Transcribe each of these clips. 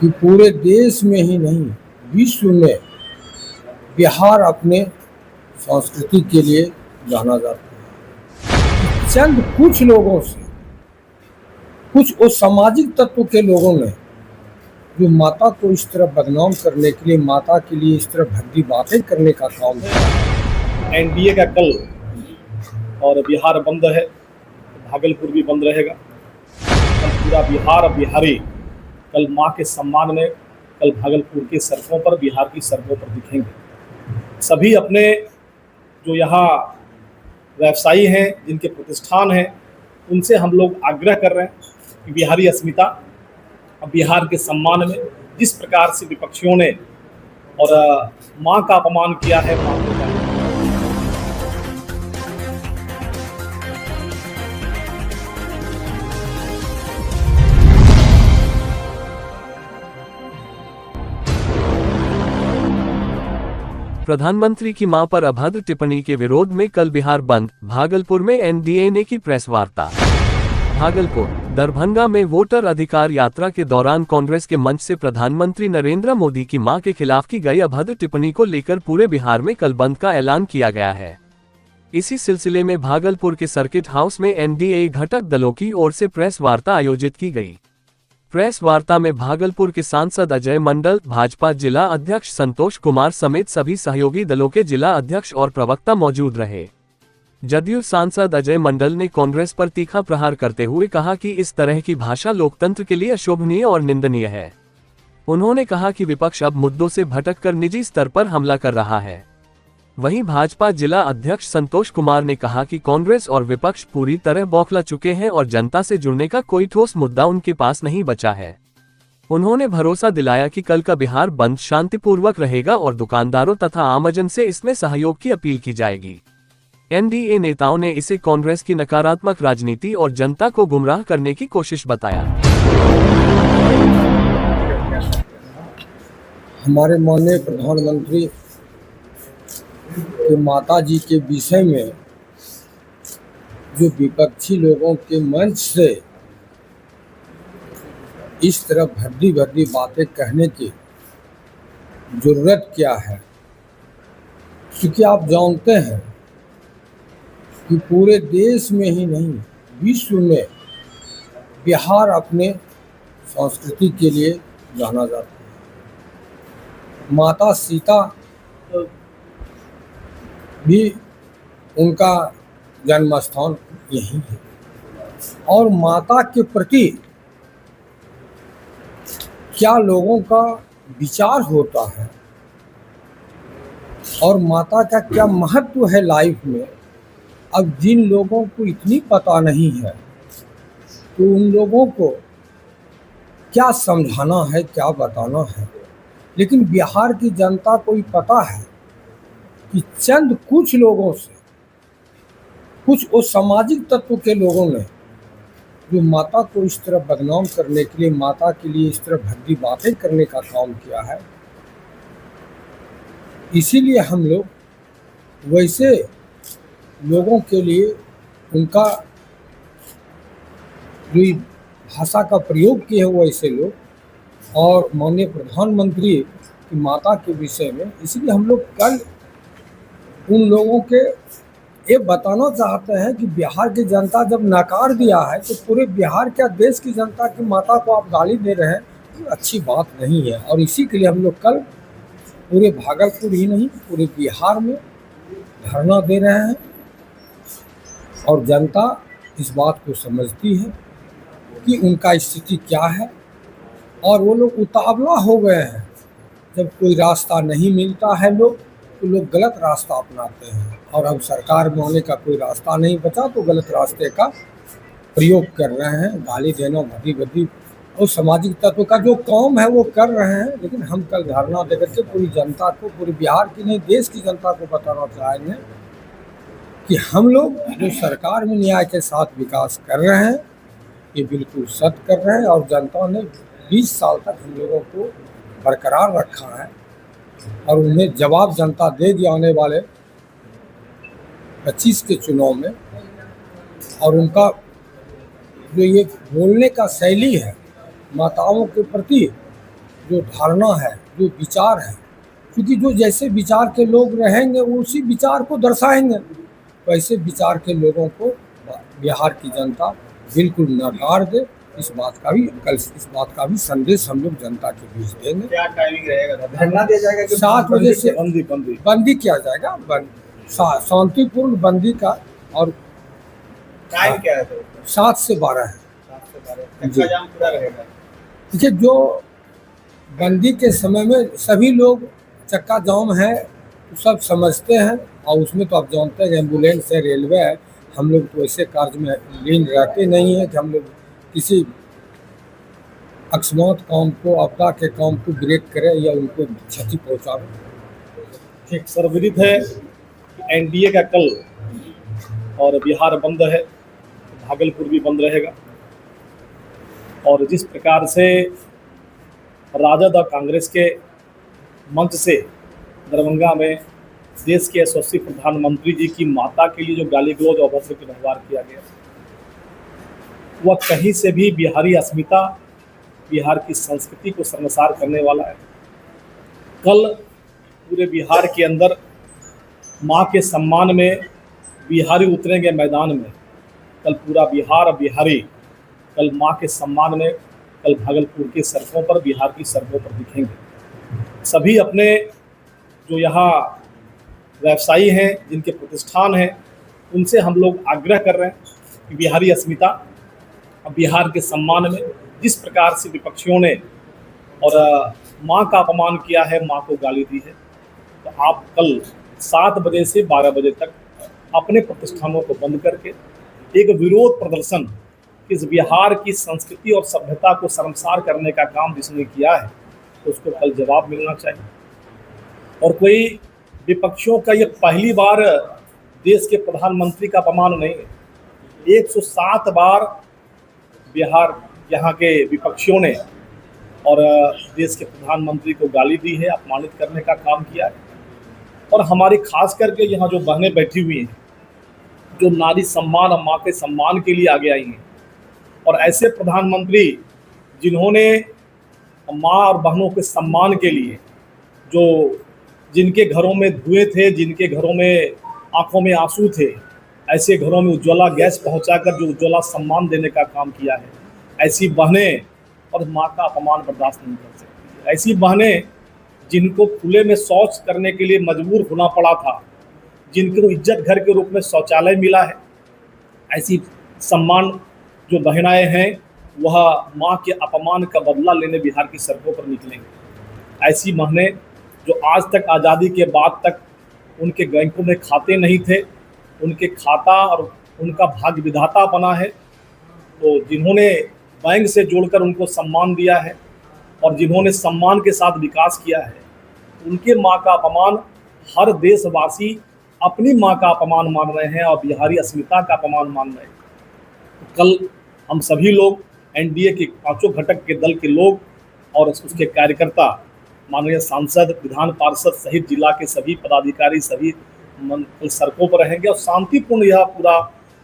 कि पूरे देश में ही नहीं विश्व में बिहार अपने संस्कृति के लिए जाना जाता है। चंद कुछ लोगों से, कुछ असामाजिक तत्व के लोगों ने जो माता को इस तरह बदनाम करने के लिए, माता के लिए इस तरह भद्दी बातें करने का काम किया। एनडीए का कल और बिहार बंद है, भागलपुर भी बंद रहेगा। कल पूरा बिहार बिहारी कल माँ के सम्मान में कल भागलपुर की सड़कों पर, बिहार की सड़कों पर दिखेंगे। सभी अपने जो यहाँ व्यवसायी हैं, जिनके प्रतिष्ठान हैं, उनसे हम लोग आग्रह कर रहे हैं कि बिहारी अस्मिता, बिहार के सम्मान में जिस प्रकार से विपक्षियों ने और माँ का अपमान किया है, माँ को प्रधानमंत्री की मां पर अभद्र टिप्पणी के विरोध में कल बिहार बंद, भागलपुर में एनडीए ने की प्रेस वार्ता। भागलपुर, दरभंगा में वोटर अधिकार यात्रा के दौरान कांग्रेस के मंच से प्रधानमंत्री नरेंद्र मोदी की मां के खिलाफ की गई अभद्र टिप्पणी को लेकर पूरे बिहार में कल बंद का ऐलान किया गया है। इसी सिलसिले में भागलपुर के सर्किट हाउस में एनडीए घटक दलों की ओर से प्रेस वार्ता आयोजित की गई। प्रेस वार्ता में भागलपुर के सांसद अजय मंडल, भाजपा जिला अध्यक्ष संतोष कुमार समेत सभी सहयोगी दलों के जिला अध्यक्ष और प्रवक्ता मौजूद रहे। जदयू सांसद अजय मंडल ने कांग्रेस पर तीखा प्रहार करते हुए कहा कि इस तरह की भाषा लोकतंत्र के लिए अशोभनीय और निंदनीय है। उन्होंने कहा कि विपक्ष अब मुद्दों से भटककर निजी स्तर पर हमला कर रहा है। वहीं भाजपा जिला अध्यक्ष संतोष कुमार ने कहा कि कांग्रेस और विपक्ष पूरी तरह बौखला चुके हैं और जनता से जुड़ने का कोई ठोस मुद्दा उनके पास नहीं बचा है। उन्होंने भरोसा दिलाया कि कल का बिहार बंद शांतिपूर्वक रहेगा और दुकानदारों तथा आमजन से इसमें सहयोग की अपील की जाएगी। एनडीए नेताओं ने इसे कांग्रेस की नकारात्मक राजनीति और जनता को गुमराह करने की कोशिश बताया। हमारे माननीय प्रधानमंत्री के माता जी के विषय में जो विपक्षी लोगों के मंच से इस तरह भद्दी भद्दी बातें कहने की जरूरत क्या है, क्योंकि आप जानते हैं कि पूरे देश में ही नहीं विश्व में बिहार अपने संस्कृति के लिए जाना जाता है। माता सीता भी उनका जन्म स्थान यही है और माता के प्रति क्या लोगों का विचार होता है और माता का क्या महत्व है लाइफ में, अब जिन लोगों को इतनी पता नहीं है तो उन लोगों को क्या समझाना है, क्या बताना है। लेकिन बिहार की जनता को ही पता है कि चंद कुछ लोगों से, कुछ असामाजिक तत्व के लोगों ने जो माता को इस तरह बदनाम करने के लिए, माता के लिए इस तरह भद्दी बातें करने का काम किया है। इसीलिए हम लोग वैसे लोगों के लिए उनका जो भाषा का प्रयोग किए हैं वैसे लोग और माननीय प्रधानमंत्री की माता के विषय में, इसलिए हम लोग कल उन लोगों के ये बताना चाहते हैं कि बिहार की जनता जब नकार दिया है तो पूरे बिहार क्या देश की जनता की माता को आप गाली दे रहे हैं, तो अच्छी बात नहीं है। और इसी के लिए हम लोग कल पूरे भागलपुर ही नहीं पूरे बिहार में धरना दे रहे हैं और जनता इस बात को समझती है कि उनका स्थिति क्या है और वो लोग उतावला हो गए हैं। जब कोई रास्ता नहीं मिलता है तो लोग गलत रास्ता अपनाते हैं और अब सरकार में होने का कोई रास्ता नहीं बचा तो गलत रास्ते का प्रयोग कर रहे हैं। गाली देना, भद्दी भद्दी और सामाजिक तत्व का जो काम है वो कर रहे हैं। लेकिन हम कल धरना देकर के पूरी जनता को, पूरी बिहार की नहीं देश की जनता को बताना चाहेंगे कि हम लोग जो सरकार में न्याय के साथ विकास कर रहे हैं ये बिल्कुल सत्य कर रहे हैं और जनता ने 20 साल तक हम लोगों को बरकरार रखा है और उन्हें जवाब जनता दे दिया आने वाले 25 के चुनाव में। और उनका जो ये बोलने का शैली है माताओं के प्रति जो धारणा है, जो विचार है, क्योंकि जो जैसे विचार के लोग रहेंगे वो उसी विचार को दर्शाएंगे, वैसे विचार के लोगों को बिहार की जनता बिल्कुल नकार दे। इस बात का भी संदेश हम लोग जनता के बीच देंगे। क्या टाइमिंग रहेगा? धरना दिया जाएगा कि 7 बजे से बंदी किया जाएगा, शांतिपूर्ण बंदी का। और टाइम क्या है? 7 से 12 है। 7 से 12 चक्का जाम पूरा रहेगा। देखिए, जो बंदी के समय में सभी लोग चक्का जाम है तो सब समझते हैं, और उसमें तो आप जानते हैं एम्बुलेंस है, रेलवे है, हम लोग तो ऐसे कार्य में लीन रहते नहीं है कि हम लोग किसी अकस्मात काम को, आपदा के काम को ब्रेक करें या उनको क्षति पहुंचाएं। ठीक सर्वविदित है एनडीए का कल और बिहार बंद है, भागलपुर भी बंद रहेगा। और जिस प्रकार से राजद और कांग्रेस के मंच से दरभंगा में देश के यशस्वी प्रधानमंत्री जी की माता के लिए जो गाली गलौज और अभद्र व्यवहार किया गया, वह कहीं से भी बिहारी अस्मिता, बिहार की संस्कृति को शर्मसार करने वाला है। कल पूरे बिहार के अंदर माँ के सम्मान में बिहारी उतरेंगे मैदान में। कल पूरा बिहार और बिहारी कल माँ के सम्मान में कल भागलपुर की सड़कों पर, बिहार की सड़कों पर दिखेंगे। सभी अपने जो यहाँ व्यवसायी हैं, जिनके प्रतिष्ठान हैं, उनसे हम लोग आग्रह कर रहे हैं कि बिहारी अस्मिता, बिहार के सम्मान में जिस प्रकार से विपक्षियों ने और माँ का अपमान किया है, माँ को गाली दी है, तो आप कल 7 बजे से 12 बजे तक अपने प्रतिष्ठानों को बंद करके एक विरोध प्रदर्शन, इस बिहार की संस्कृति और सभ्यता को शर्मसार करने का काम जिसने किया है, तो उसको कल जवाब मिलना चाहिए। और कोई विपक्षियों का ये पहली बार देश के प्रधानमंत्री का अपमान नहीं है। 107 बार बिहार यहाँ के विपक्षियों ने और देश के प्रधानमंत्री को गाली दी है, अपमानित करने का काम किया है। और हमारी खास करके यहाँ जो बहनें बैठी हुई हैं, जो नारी सम्मान और माँ के सम्मान के लिए आगे आई हैं, और ऐसे प्रधानमंत्री जिन्होंने माँ और बहनों के सम्मान के लिए, जो जिनके घरों में धुएं थे, जिनके घरों में आंखों में आंसू थे, ऐसे घरों में उज्ज्वला गैस पहुंचाकर जो उज्ज्वला सम्मान देने का काम किया है, ऐसी बहनें और माँ का अपमान बर्दाश्त नहीं कर सकती। ऐसी बहनें जिनको खुले में शौच करने के लिए मजबूर होना पड़ा था, जिनको इज्जत घर के रूप में शौचालय मिला है, ऐसी सम्मान जो बहनाएं हैं, वह माँ के अपमान का बदला लेने बिहार की सड़कों पर निकलेंगे। ऐसी बहनें जो आज तक आज़ादी के बाद तक उनके बैंकों में खाते नहीं थे, उनके खाता और उनका भाग्य विधाता बना है, तो जिन्होंने बैंक से जोड़कर उनको सम्मान दिया है और जिन्होंने सम्मान के साथ विकास किया है, उनके माँ का अपमान हर देशवासी अपनी माँ का अपमान मान रहे हैं और बिहारी अस्मिता का अपमान मान रहे हैं। तो कल हम सभी लोग एनडीए के 5 घटक के दल के लोग और उसके कार्यकर्ता, माननीय सांसद, विधान पार्षद सहित जिला के सभी पदाधिकारी सभी सड़कों पर रहेंगे और शांतिपूर्ण यह पूरा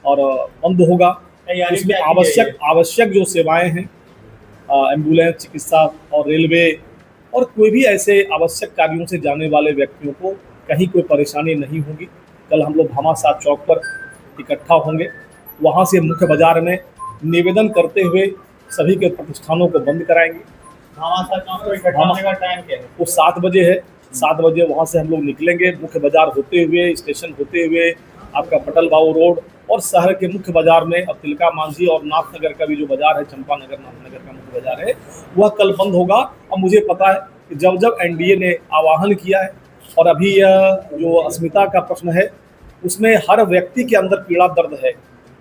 और बंद होगा। इसमें आवश्यक जो सेवाएं हैं, एम्बुलेंस, चिकित्सा और रेलवे और कोई भी ऐसे आवश्यक कार्यों से जाने वाले व्यक्तियों को कहीं कोई परेशानी नहीं होगी। कल हम लोग भामाशाह चौक पर इकट्ठा होंगे, वहाँ से मुख्य बाजार में निवेदन करते हुए सभी के प्रतिष्ठानों को बंद कराएंगे। भामाशाह चौक पर इकट्ठा होने का टाइम क्या है? वो 7 बजे है। 7 बजे वहाँ से हम लोग निकलेंगे, मुख्य बाजार होते हुए, स्टेशन होते हुए, आपका पटल बाबू रोड और शहर के मुख्य बाजार में अब तिलका मांझी और नाथनगर का भी जो बाजार है, चंपानगर नाथनगर का मुख्य बाजार है, वह कल बंद होगा। और मुझे पता है कि जब एनडीए ने आह्वान किया है और अभी यह जो अस्मिता का प्रश्न है, उसमें हर व्यक्ति के अंदर पीड़ा दर्द है,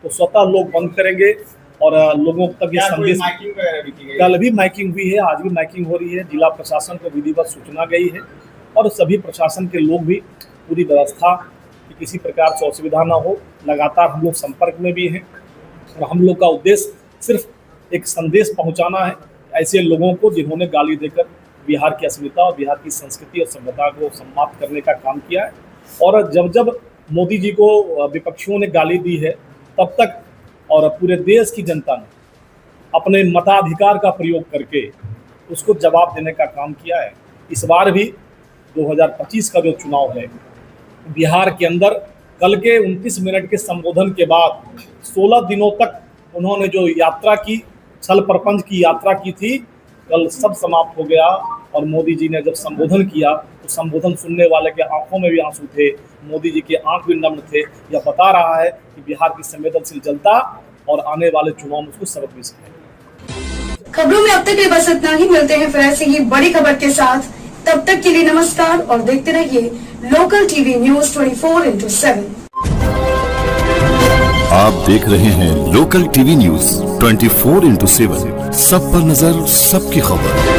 तो स्वतः लोग बंद करेंगे और लोगों तक ये संदेश। कल भी माइकिंग हुई है, आज भी माइकिंग हो रही है, जिला प्रशासन को विधिवत सूचना गई है और सभी प्रशासन के लोग भी पूरी व्यवस्था कि किसी प्रकार से असुविधा ना हो, लगातार हम लोग संपर्क में भी हैं। और हम लोग का उद्देश्य सिर्फ एक संदेश पहुंचाना है ऐसे लोगों को जिन्होंने गाली देकर बिहार की अस्मिता और बिहार की संस्कृति और सभ्यता को समाप्त करने का काम किया है। और जब मोदी जी को विपक्षियों ने गाली दी है, तब तक और पूरे देश की जनता ने अपने मताधिकार का प्रयोग करके उसको जवाब देने का काम किया है। इस बार भी 2025 का जो चुनाव है बिहार के अंदर, कल के 29 मिनट के संबोधन के बाद 16 दिनों तक उन्होंने जो यात्रा की, छल प्रपंच की यात्रा की थी, कल सब समाप्त हो गया। और मोदी जी ने जब संबोधन किया तो संबोधन सुनने वाले के आंखों में भी आंसू थे, मोदी जी के आंख भी नम्र थे। यह बता रहा है कि बिहार की संवेदनशील जनता और आने वाले चुनाव में उसको सबक भी सिखाएगी। खबरों में अब तक के लिए बस इतना ही। मिलते हैं फिर ऐसे ही बड़ी खबर के साथ। तब तक के लिए नमस्कार और देखते रहिए लोकल टीवी न्यूज 24/7। आप देख रहे हैं लोकल टीवी न्यूज 24/7, सब पर नजर, सबकी खबर।